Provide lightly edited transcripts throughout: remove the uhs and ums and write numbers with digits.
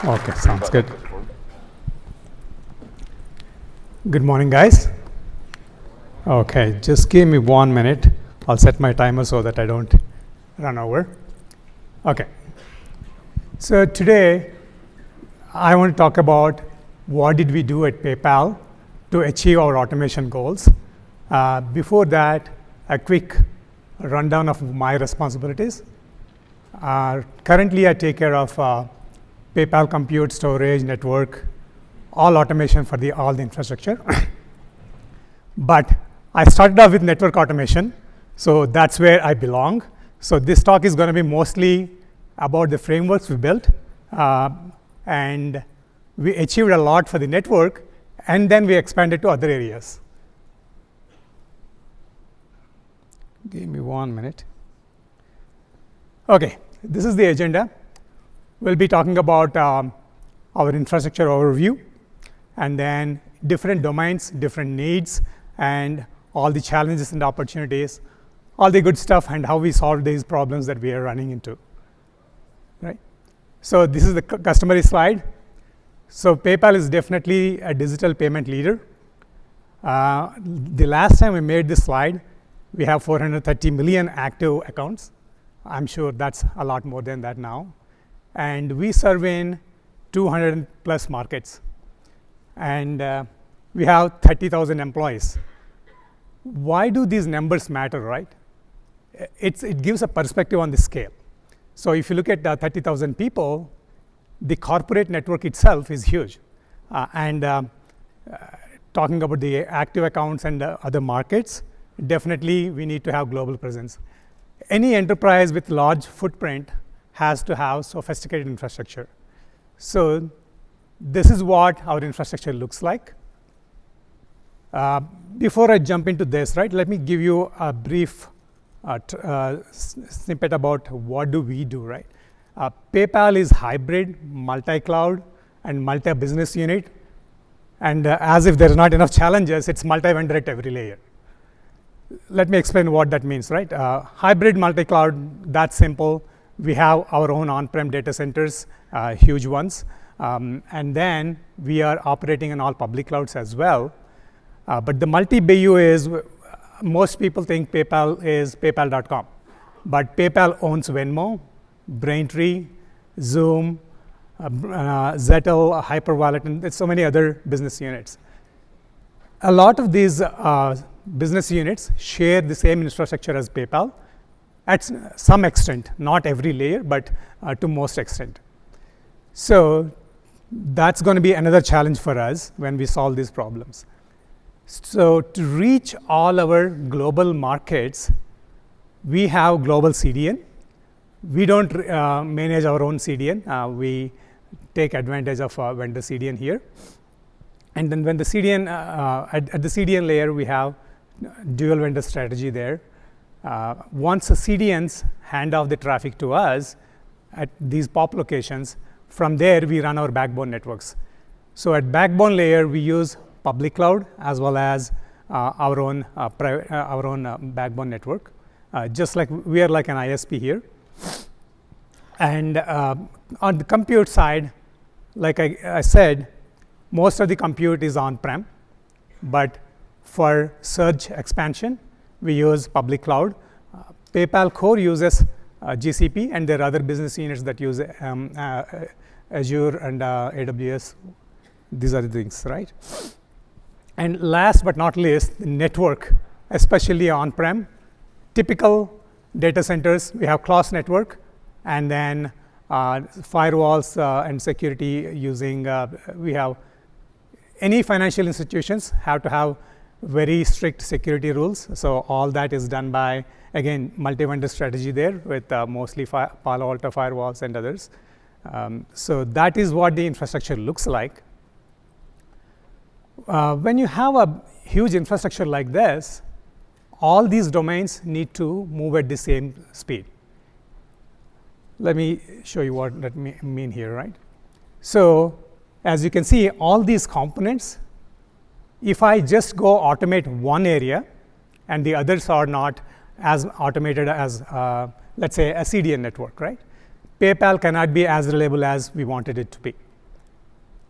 Okay, sounds good. Good morning, guys. Okay, just give me 1 minute. I'll set my timer so that I don't run over. Okay. So today, I want to talk about what did we do at PayPal to achieve our automation goals. Before that, a quick rundown of my responsibilities. Currently, I take care of PayPal compute, storage, network, all automation for all the infrastructure. But I started off with network automation, so that's where I belong. So this talk is going to be mostly about the frameworks we built, and we achieved a lot for the network, and then we expanded to other areas. Give me 1 minute. Okay, this is the agenda. We'll be talking about our infrastructure overview, and then different domains, different needs, and all the challenges and opportunities, all the good stuff, and how we solve these problems that we are running into. Right? So this is the customary slide. So PayPal is definitely a digital payment leader. The last time we made this slide, we have 430 million active accounts. I'm sure that's a lot more than that now. And we serve in 200 plus markets. And we have 30,000 employees. Why do these numbers matter, right? It gives a perspective on the scale. So if you look at 30,000 people, the corporate network itself is huge. Talking about the active accounts and other markets, definitely we need to have global presence. Any enterprise with large footprint has to have sophisticated infrastructure. So this is what our infrastructure looks like. Before I jump into this, right, let me give you a brief snippet about what do we do, right? PayPal is hybrid, multi-cloud, and multi-business unit. And as if there's not enough challenges, it's multi-vendor at every layer. Let me explain what that means, right? Hybrid multi-cloud, that's simple. We have our own on-prem data centers, huge ones. And then we are operating in all public clouds as well. But the multi-BU is, most people think PayPal is PayPal.com. But PayPal owns Venmo, Braintree, Zoom, Zettel, Hyperwallet, and there's so many other business units. A lot of these business units share the same infrastructure as PayPal at some extent, not every layer, but to most extent. So that's going to be another challenge for us when we solve these problems. So to reach all our global markets, we have global CDN. We don't manage our own CDN. We take advantage of vendor CDN here. And then when the CDN, at the CDN layer, we have dual vendor strategy there. Once the CDNs hand off the traffic to us at these POP locations, from there we run our backbone networks. So at backbone layer, we use public cloud as well as our own backbone network. Just like we are like an ISP here. And on the compute side, like I said, most of the compute is on-prem, but for surge expansion, we use public cloud. PayPal Core uses GCP, and there are other business units that use Azure and AWS. These are the things, right? And last but not least, the network, especially on-prem. Typical data centers, we have closed network, and then firewalls and security using, we have any financial institutions have to have very strict security rules. So all that is done by, again, multi-vendor strategy there with mostly Palo Alto firewalls and others. So that is what the infrastructure looks like. When you have a huge infrastructure like this, all these domains need to move at the same speed. Let me show you what that mean here, right? So as you can see, all these components, if I just go automate one area and the others are not as automated as, let's say, a CDN network, right? PayPal cannot be as reliable as we wanted it to be.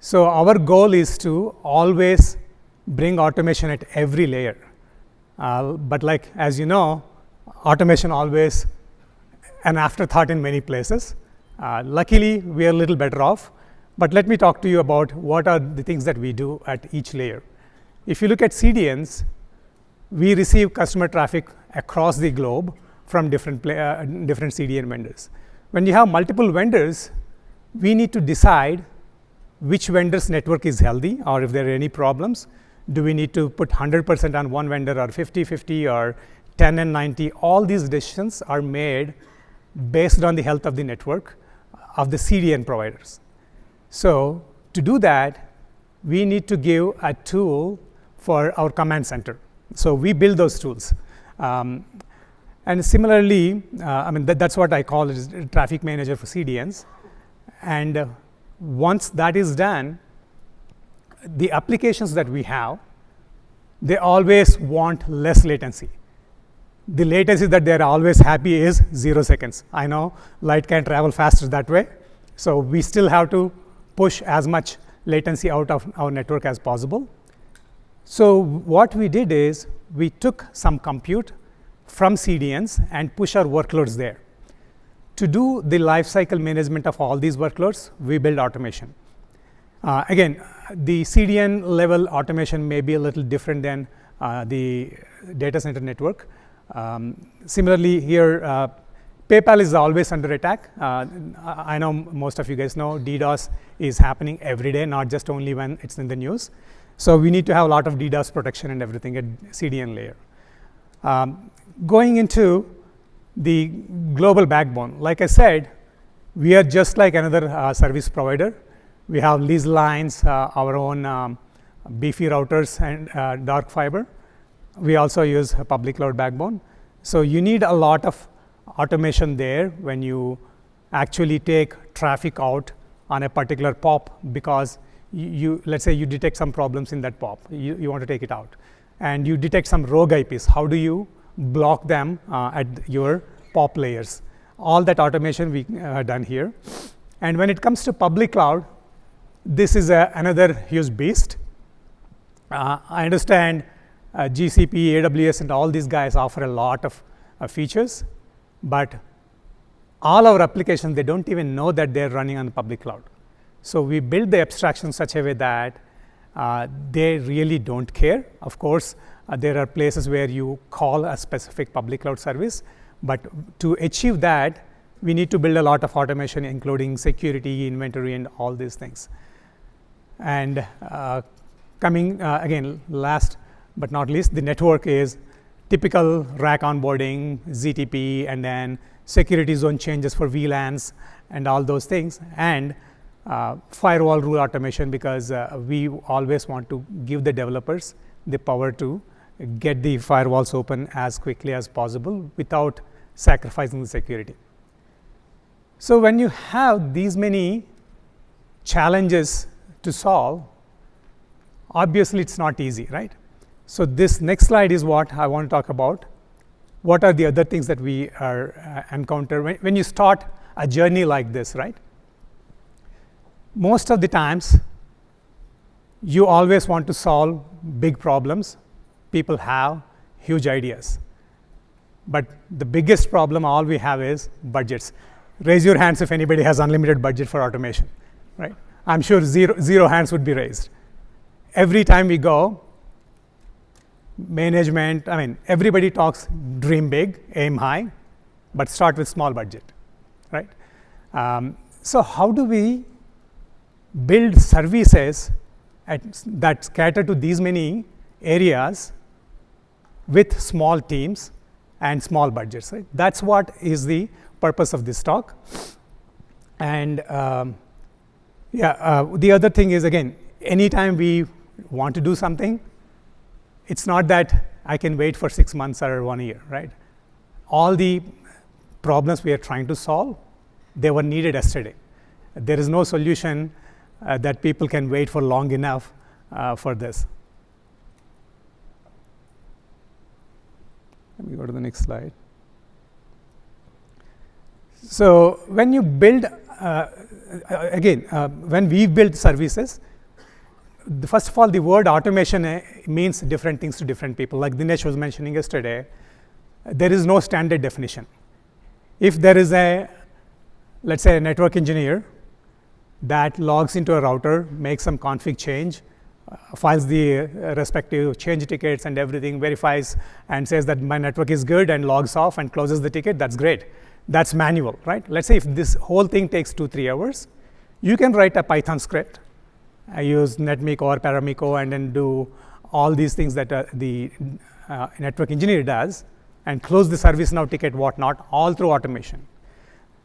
So our goal is to always bring automation at every layer. But like, as you know, automation always an afterthought in many places. Luckily, we are a little better off. But let me talk to you about what are the things that we do at each layer. If you look at CDNs, we receive customer traffic across the globe from different CDN vendors. When you have multiple vendors, we need to decide which vendor's network is healthy, or if there are any problems. Do we need to put 100% on one vendor, or 50-50, or 10 and 90? All these decisions are made based on the health of the network of the CDN providers. So to do that, we need to give a tool for our command center. So we build those tools. And similarly, I mean, that's what I call it, is traffic manager for CDNs. And once that is done, the applications that we have, they always want less latency. The latency that they're always happy is 0 seconds. I know light can travel faster that way. So we still have to push as much latency out of our network as possible. So what we did is we took some compute from CDNs and push our workloads there. To do the lifecycle management of all these workloads, we build automation. Again, the CDN level automation may be a little different than the data center network. Similarly here, PayPal is always under attack. I know most of you guys know DDoS is happening every day, not just only when it's in the news. So we need to have a lot of DDoS protection and everything at CDN layer. Going into the global backbone, like I said, we are just like another service provider. We have lease lines, our own beefy routers and dark fiber. We also use a public cloud backbone. So you need a lot of automation there when you actually take traffic out on a particular POP, because let's say you detect some problems in that POP, you want to take it out. And you detect some rogue IPs. How do you block them at your POP layers? All that automation we have done here. And when it comes to public cloud, this is another huge beast. I understand GCP, AWS, and all these guys offer a lot of features, but all our applications, they don't even know that they're running on the public cloud. So we build the abstraction such a way that they really don't care. Of course, there are places where you call a specific public cloud service, but to achieve that, we need to build a lot of automation, including security, inventory, and all these things. And coming again, last but not least, the network is typical rack onboarding, ZTP, and then security zone changes for VLANs and all those things, and firewall rule automation, because we always want to give the developers the power to get the firewalls open as quickly as possible without sacrificing the security. So when you have these many challenges to solve, obviously it's not easy, right? So this next slide is what I want to talk about. What are the other things that we are encounter when you start a journey like this, right? Most of the times, you always want to solve big problems. People have huge ideas. But the biggest problem all we have is budgets. Raise your hands if anybody has unlimited budget for automation, right? I'm sure zero hands would be raised. Every time we go, management, I mean, everybody talks dream big, aim high, but start with small budget, right? So how do we build services that cater to these many areas with small teams and small budgets, right? That's what is the purpose of this talk. And the other thing is, again, anytime we want to do something, it's not that I can wait for 6 months or 1 year, right? All the problems we are trying to solve, they were needed yesterday. There is no solution that people can wait for long enough for this. Let me go to the next slide. So when you build, when we build services, first of all, the word automation means different things to different people. Like Dinesh was mentioning yesterday, there is no standard definition. If there is let's say a network engineer that logs into a router, makes some config change, files the respective change tickets and everything, verifies and says that my network is good and logs off and closes the ticket, that's great. That's manual, right? Let's say if this whole thing takes 2-3 hours, you can write a Python script. I use netmiko or paramiko and then do all these things that the network engineer does and close the service now ticket, whatnot, all through automation.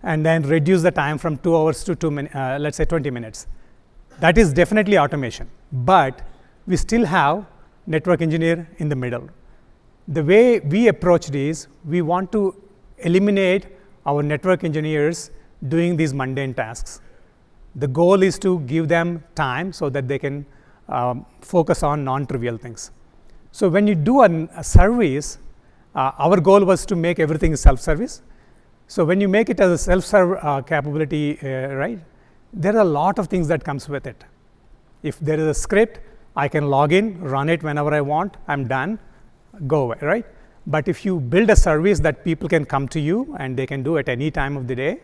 And then reduce the time from 2 hours to let's say 20 minutes. That is definitely automation, but we still have network engineer in the middle. The way we approached is, we want to eliminate our network engineers doing these mundane tasks. The goal is to give them time so that they can focus on non-trivial things. So when you do a service, our goal was to make everything self-service. So when you make it as a self-serve capability, right, there are a lot of things that comes with it. If there is a script, I can log in, run it whenever I want, I'm done, go away, right? But if you build a service that people can come to you and they can do at any time of the day,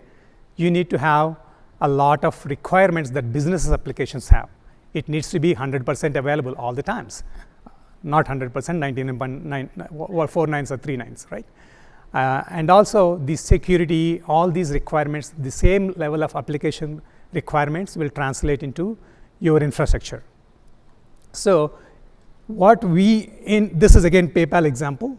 you need to have a lot of requirements that business applications have. It needs to be 100% available all the times, not 100%, 99.9 or 4 nines or 3 nines, right? And also the security, all these requirements, the same level of application requirements will translate into your infrastructure. So what this is again PayPal example.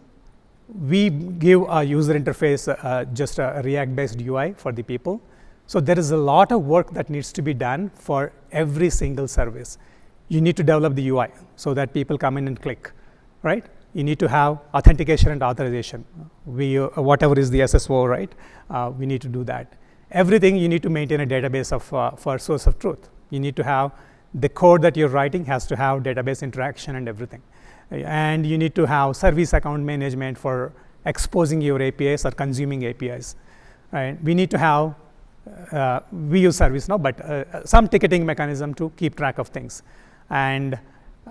We give a user interface, just a React-based UI for the people. So there is a lot of work that needs to be done for every single service. You need to develop the UI so that people come in and click, right? You need to have authentication and authorization. Whatever is the SSO, right? We need to do that. Everything you need to maintain a database of for source of truth. You need to have the code that you're writing has to have database interaction and everything. And you need to have service account management for exposing your APIs or consuming APIs. Right? We need to have, we use ServiceNow, but some ticketing mechanism to keep track of things. And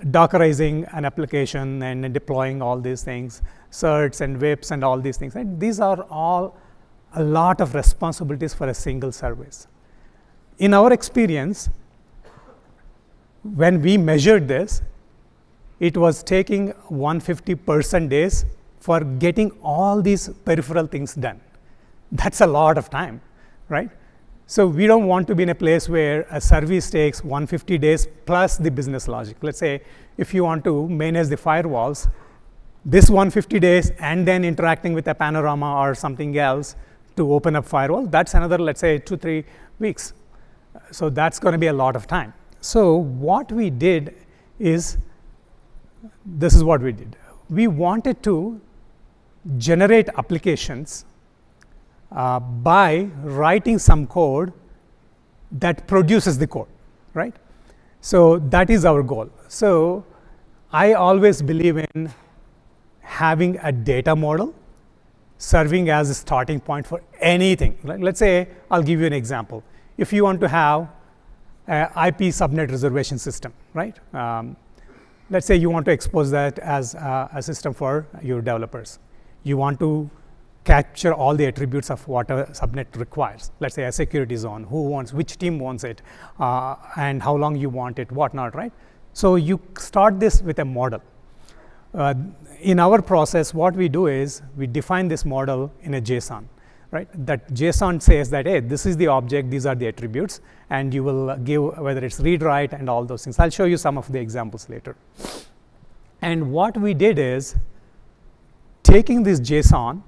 Dockerizing an application and deploying all these things, certs and whips and all these things. And these are all a lot of responsibilities for a single service. In our experience, when we measured this, it was taking 150% days for getting all these peripheral things done. That's a lot of time, right? So we don't want to be in a place where a service takes 150 days plus the business logic. Let's say if you want to manage the firewalls, this 150 days and then interacting with a panorama or something else to open up firewall, that's another, let's say, 2-3 weeks. So that's going to be a lot of time. So what we did is, this is what we did. We wanted to generate applications by writing some code that produces the code, right? So that is our goal. So I always believe in having a data model serving as a starting point for anything. Let's say, I'll give you an example. If you want to have an IP subnet reservation system, right? Let's say you want to expose that as a system for your developers. You want to capture all the attributes of what a subnet requires. Let's say a security zone, which team wants it, and how long you want it, whatnot, right? So you start this with a model. In our process, what we do is we define this model in a JSON, right? That JSON says that, hey, this is the object, these are the attributes, and you will give whether it's read, write, and all those things. I'll show you some of the examples later. And what we did is, taking this JSON,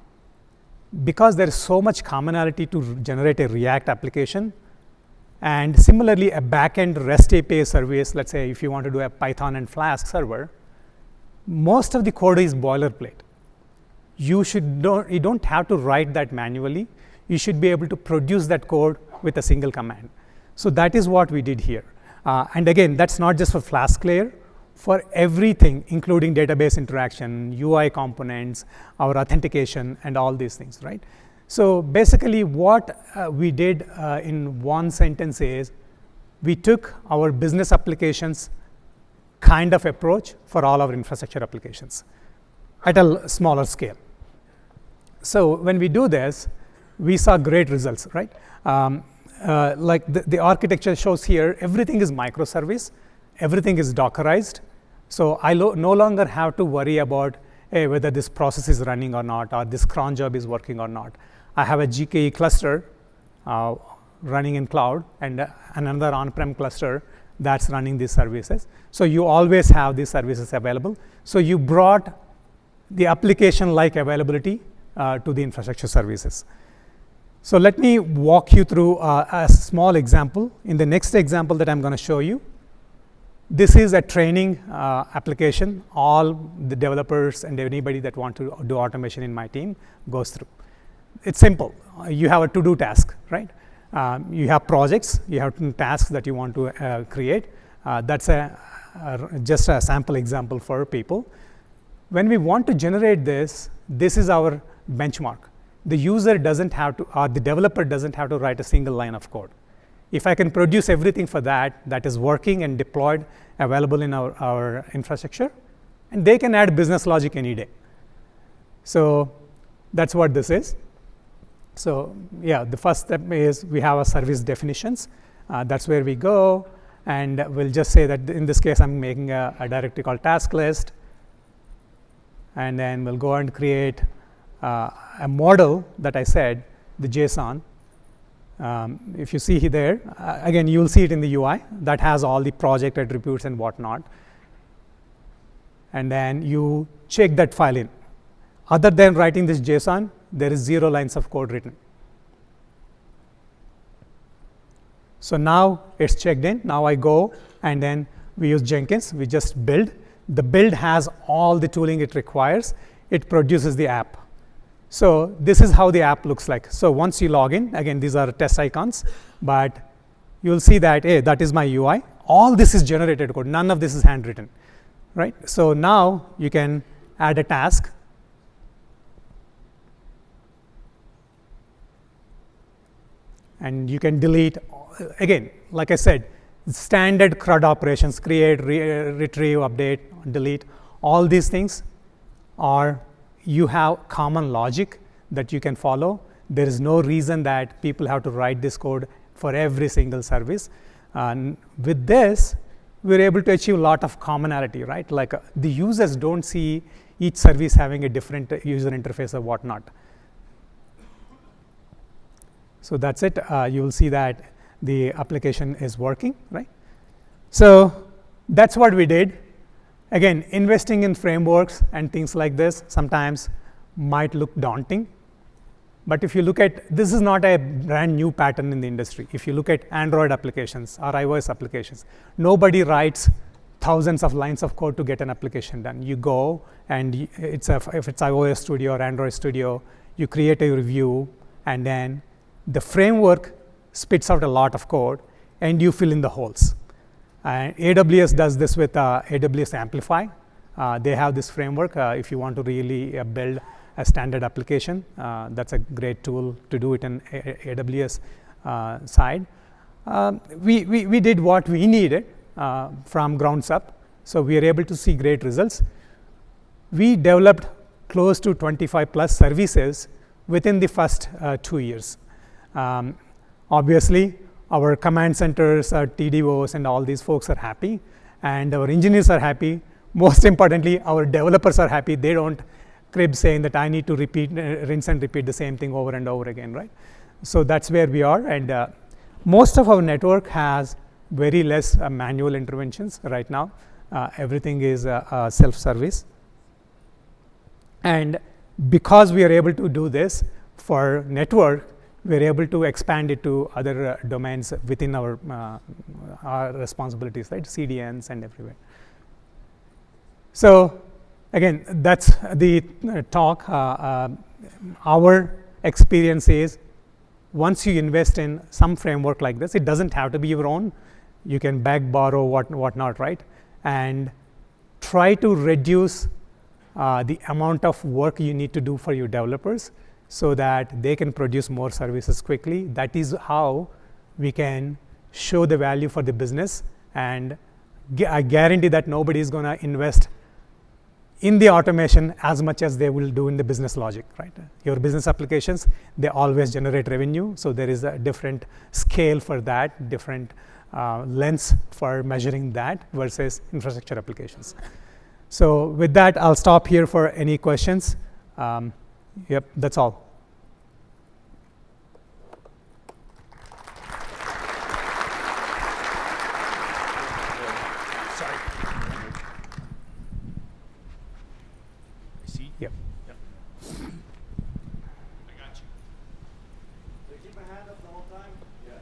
because there is so much commonality to generate a React application, and similarly a backend REST API service, let's say if you want to do a Python and Flask server, most of the code is boilerplate. You don't have to write that manually. You should be able to produce that code with a single command. So that is what we did here. And again, that's not just for Flask layer. For everything, including database interaction, UI components, our authentication, and all these things, right? So basically what we did in one sentence is, we took our business applications kind of approach for all our infrastructure applications at a smaller scale. So when we do this, we saw great results, right? Like the architecture shows here, everything is microservice, everything is Dockerized. So I no longer have to worry about whether this process is running or not, or this cron job is working or not. I have a GKE cluster running in cloud and another on-prem cluster that's running these services. So you always have these services available. So you brought the application-like availability to the infrastructure services. So let me walk you through a small example. In the next example that I'm going to show you, this is a training application. All the developers and anybody that want to do automation in my team goes through. It's simple. You have a to-do task, right? You have projects, you have tasks that you want to create. That's just a sample example for people. When we want to generate this, this is our benchmark. The user doesn't have to, or the developer doesn't have to write a single line of code. If I can produce everything for that is working and deployed, available in our infrastructure, and they can add business logic any day. So that's what this is. So yeah, the first step is we have a service definitions. That's where we go, and we'll just say that in this case, I'm making a directory called task list, and then we'll go and create a model that I said, the JSON. If you see there, again, you'll see it in the UI that has all the project attributes and whatnot. And then you check that file in. Other than writing this JSON, there is 0 lines of code written. So now it's checked in. Now I go, and then we use Jenkins. We just build. The build has all the tooling it requires. It produces the app. So this is how the app looks like. So once you log in, again, these are test icons, but you'll see that, hey, that is my UI. All this is generated code. None of this is handwritten, right? So now you can add a task. And you can delete, again, like I said, standard CRUD operations, create, retrieve, update, delete. All these things are, you have common logic that you can follow. There is no reason that people have to write this code for every single service. And with this, we're able to achieve a lot of commonality, right? Like the users don't see each service having a different user interface or whatnot. So that's it. You will see that the application is working, right? So that's what we did. Again, investing in frameworks and things like this sometimes might look daunting. But if you look at, this is not a brand new pattern in the industry. If you look at Android applications or iOS applications, nobody writes thousands of lines of code to get an application done. You go and if it's iOS Studio or Android Studio, you create a review, and then the framework spits out a lot of code, and you fill in the holes. AWS does this with AWS Amplify. They have this framework. If you want to really build a standard application, that's a great tool to do it in AWS side. We did what we needed from grounds up, so we are able to see great results. We developed close to 25 plus services within the first 2 years. Obviously, our command centers, our TDOs, and all these folks are happy, and our engineers are happy. Most importantly, our developers are happy. They don't crib saying that I need to rinse and repeat the same thing over and over again, right? So that's where we are, and most of our network has very less manual interventions right now. Everything is self-service, and because we are able to do this for network, we're able to expand it to other domains within our responsibilities, right? CDNs and everywhere. So again, that's the talk. Our experience is, once you invest in some framework like this, it doesn't have to be your own. You can beg, borrow, whatnot, right? And try to reduce the amount of work you need to do for your developers, so that they can produce more services quickly. That is how we can show the value for the business and I guarantee that nobody is going to invest in the automation as much as they will do in the business logic, right? Your business applications, they always generate revenue, so there is a different scale for that, different lens for measuring that versus infrastructure applications. So with that, I'll stop here for any questions. Yep, that's all. Yep. Yep. I got you. Did I keep my hand up the whole time? Yes.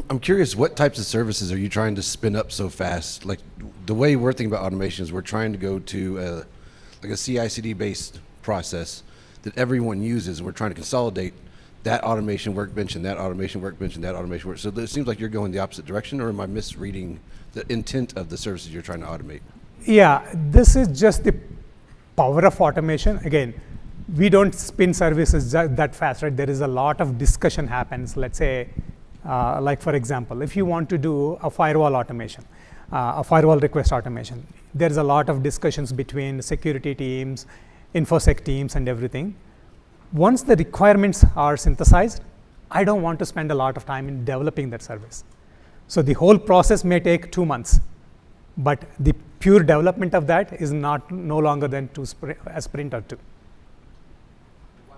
I'm curious, what types of services are you trying to spin up so fast? Like the way we're thinking about automation is we're trying to go to like a CI/CD based process that everyone uses, and we're trying to consolidate that automation workbench and that automation workbench and that automation work. So it seems like you're going the opposite direction, or am I misreading the intent of the services you're trying to automate? Yeah, this is just the power of automation. Again, we don't spin services that fast, right? There is a lot of discussion happens. Let's say, like for example, if you want to do a firewall automation, a firewall request automation, there's a lot of discussions between security teams, InfoSec teams, and everything. Once the requirements are synthesized, I don't want to spend a lot of time in developing that service. So the whole process may take 2 months, but the pure development of that is no longer than a sprint or two.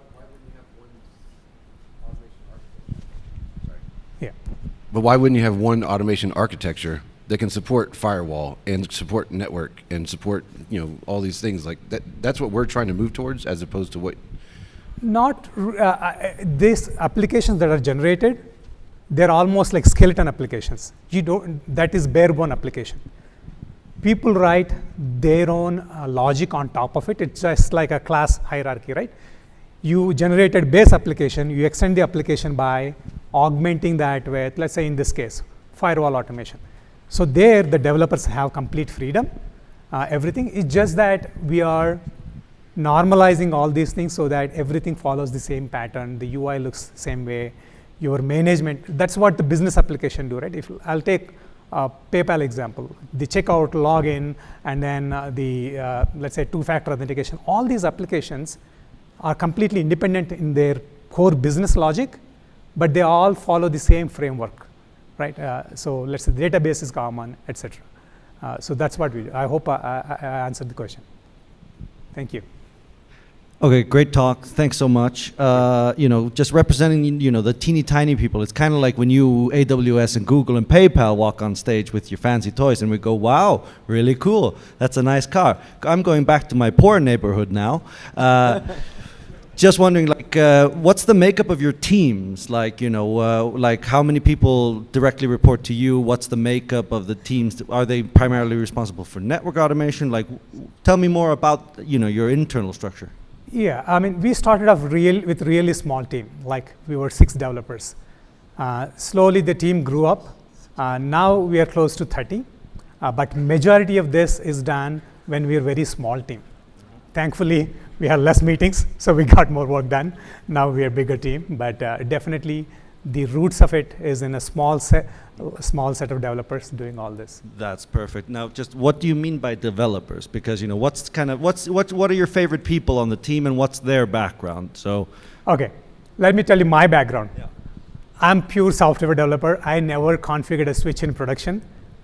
Why wouldn't you have one automation architecture? Sorry. Yeah. But why wouldn't you have one automation architecture that can support firewall and support network and support, all these things like that? That's what we're trying to move towards, as opposed to what. Not these applications that are generated, they're almost like skeleton applications. That is bare bone application. People write their own logic on top of it. It's just like a class hierarchy, right? You generated base application, you extend the application by augmenting that with, let's say in this case, firewall automation. So there, the developers have complete freedom. Everything is just that we are normalizing all these things so that everything follows the same pattern. The UI looks the same way. Your management, that's what the business application do, right? If I'll take a PayPal example, the checkout, login, and then let's say two-factor authentication. All these applications are completely independent in their core business logic, but they all follow the same framework, right? So let's say the database is common, etc. So that's what we do. I hope I answered the question. Thank you. Okay, great talk. Thanks so much. Just representing, the teeny tiny people. It's kind of like when you, AWS and Google and PayPal walk on stage with your fancy toys and we go, wow, really cool. That's a nice car. I'm going back to my poor neighborhood now. Just wondering, what's the makeup of your teams? Like how many people directly report to you? What's the makeup of the teams? Are they primarily responsible for network automation? Tell me more about, your internal structure. Yeah, I mean, we started off with really small team, like we were 6 developers. Slowly the team grew up. Now we are close to 30, but majority of this is done when we are very small team. Thankfully, we had less meetings, so we got more work done. Now we are a bigger team, but definitely the roots of it is in a small set of developers doing all this. That's perfect. Now, just what do you mean by developers? Because what are your favorite people on the team, and what's their background? So, okay, let me tell you my background. Yeah. I'm pure software developer. I never configured a switch in production,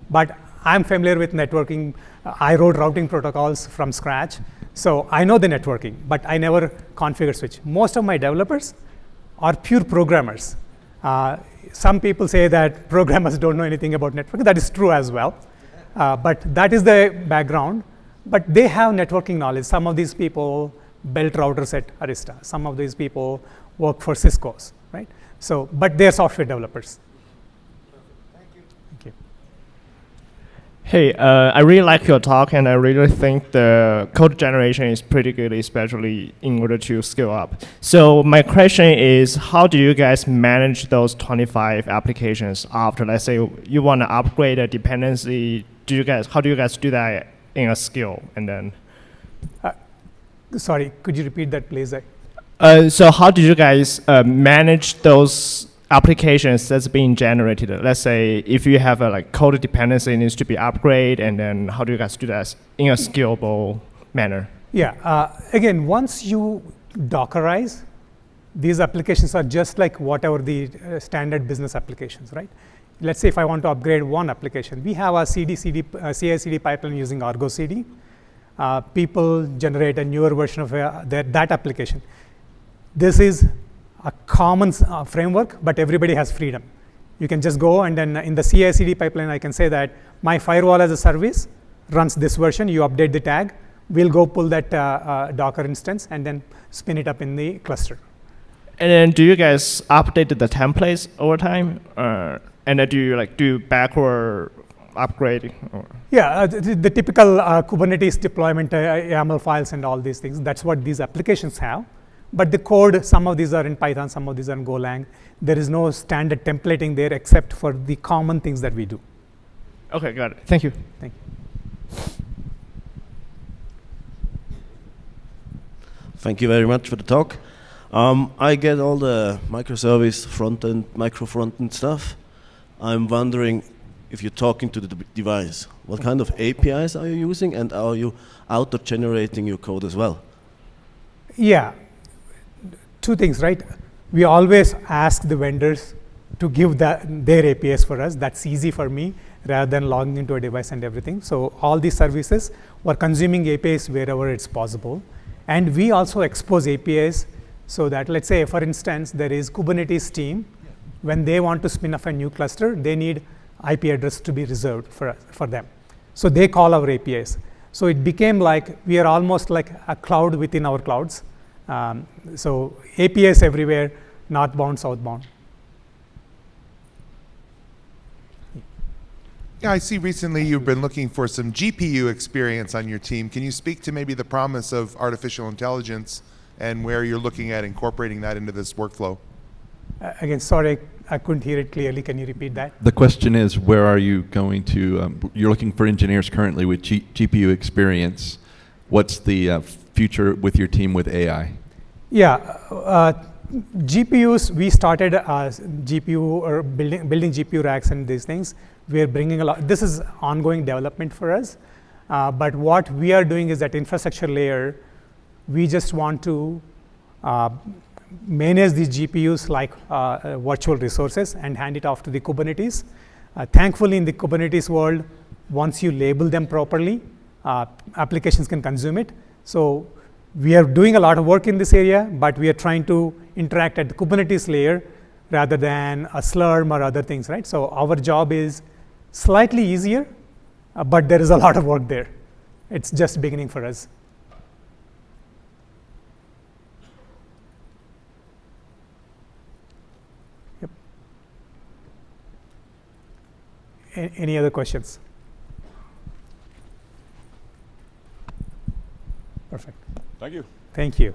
but I'm familiar with networking. I wrote routing protocols from scratch, so I know the networking, but I never configured switch. Most of my developers are pure programmers. Some people say that programmers don't know anything about networking. That is true as well. But that is the background. But they have networking knowledge. Some of these people built routers at Arista. Some of these people work for Cisco's, right? So, but they're software developers. Thank you. Thank you. Hey, I really like your talk, and I really think the code generation is pretty good, especially in order to scale up. So my question is, how do you guys manage those 25 applications after, let's say, you want to upgrade a dependency? How do you guys do that in a scale? And then, sorry, could you repeat that, please? So how do you guys manage those applications that's being generated? Let's say if you have a like code dependency needs to be upgraded, and then how do you guys do that in a scalable manner? Yeah, again, once you Dockerize, these applications are just like whatever the standard business applications, right? Let's say if I want to upgrade one application, we have a CI/CD pipeline using Argo CD. People generate a newer version of that application. This is a common framework, but everybody has freedom. You can just go and then in the CI/CD pipeline, I can say that my firewall as a service runs this version. You update the tag. We'll go pull that Docker instance and then spin it up in the cluster. And then do you guys update the templates over time? And then do you like do backward upgrading? Yeah, the typical Kubernetes deployment, YAML files and all these things, that's what these applications have. But the code, some of these are in Python, some of these are in Golang. There is no standard templating there except for the common things that we do. Okay, got it. Thank you. Thank you. Thank you very much for the talk. I get all the microservice front-end, micro front-end stuff. I'm wondering if you're talking to the device, what kind of APIs are you using, and are you auto-generating your code as well? Yeah, two things, right? We always ask the vendors to give their APIs for us. That's easy for me rather than logging into a device and everything. So all these services were consuming APIs wherever it's possible. And we also expose APIs so that, let's say, for instance, there is Kubernetes team. When they want to spin up a new cluster, they need IP address to be reserved for them. So they call our APIs. So it became like we are almost like a cloud within our clouds. So APIs everywhere, northbound, southbound. Yeah, I see recently you've been looking for some GPU experience on your team. Can you speak to maybe the promise of artificial intelligence and where you're looking at incorporating that into this workflow? Again, sorry, I couldn't hear it clearly. Can you repeat that? The question is, where are you going to, you're looking for engineers currently with GPU experience. What's the future with your team with AI? Yeah, GPUs, we started GPU or building GPU racks and these things. We're bringing a lot, this is ongoing development for us. But what we are doing is at infrastructure layer, we just want to manage these GPUs like virtual resources and hand it off to the Kubernetes. Thankfully, in the Kubernetes world, once you label them properly, applications can consume it. So we are doing a lot of work in this area, but we are trying to interact at the Kubernetes layer rather than a Slurm or other things, right? So our job is slightly easier, but there is a lot of work there. It's just beginning for us. Yep. Any other questions? Perfect. Thank you. Thank you.